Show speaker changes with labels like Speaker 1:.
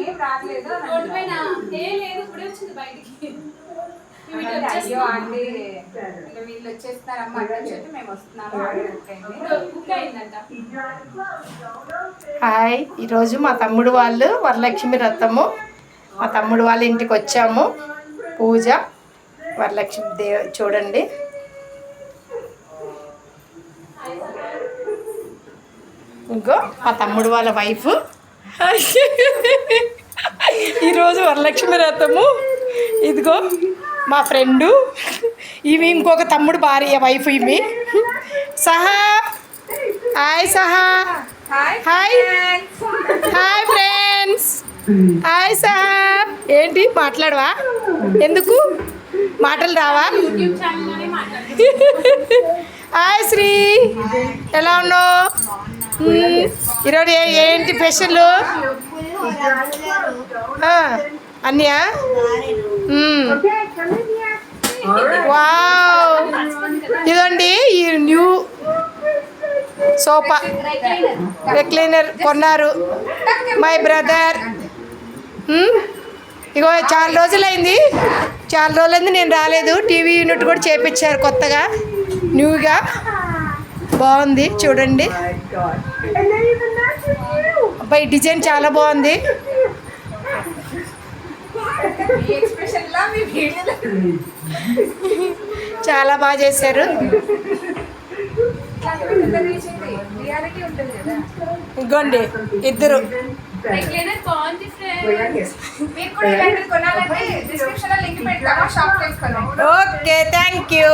Speaker 1: ఏం రావట్లేదు
Speaker 2: రోడ్డు పైన లేదు ఇప్పుడే వచ్చింది బయటికి.
Speaker 1: అయ్యో ఆంటీ వీళ్ళు వచ్చేస్తారమ్మా అని చెప్పి మేము వస్తున్నాము.
Speaker 2: బుక్ అయిందంట.
Speaker 3: హాయ్, ఈరోజు మా తమ్ముడు వాళ్ళు వరలక్ష్మి వ్రతము, మా తమ్ముడు వాళ్ళ ఇంటికి వచ్చాము. పూజ వరలక్ష్మి దేవి చూడండి. ఇంకో మా తమ్ముడు వాళ్ళ వైఫ్. ఈరోజు వరలక్ష్మి వ్రతము. ఇదిగో మా ఫ్రెండు, ఇవి ఇంకొక తమ్ముడు భార్య వైఫ్. ఇవి సహా. హాయ్ సహా. Hi hi friends. హాయ్ సహా. ఏంటి మాట్లాడవా? ఎందుకు మాటలు రావా?
Speaker 2: యూట్యూబ్ ఛానల్లోనే మాట్లాడుతున్నాను.
Speaker 3: హాయ్ శ్రీ, ఎలా ఉన్నావు? ఈరోజు ఏంటి స్పెషల్? అన్నయా? వావ్, ఇదండి ఈ న్యూ సోఫా రిక్లైనర్ కొన్నారు మై బ్రదర్. ఇగో చాలా రోజులైంది నేను రాలేదు. టీవీ యూనిట్ కూడా చేపించారు కొత్తగా, న్యూగా బాగుంది చూడండి. అబ్బాయి డిజైన్ చాలా బాగుంది. చాలా బాగా చేశారు. ఇగోండి ఇద్దరు. Okay, thank you.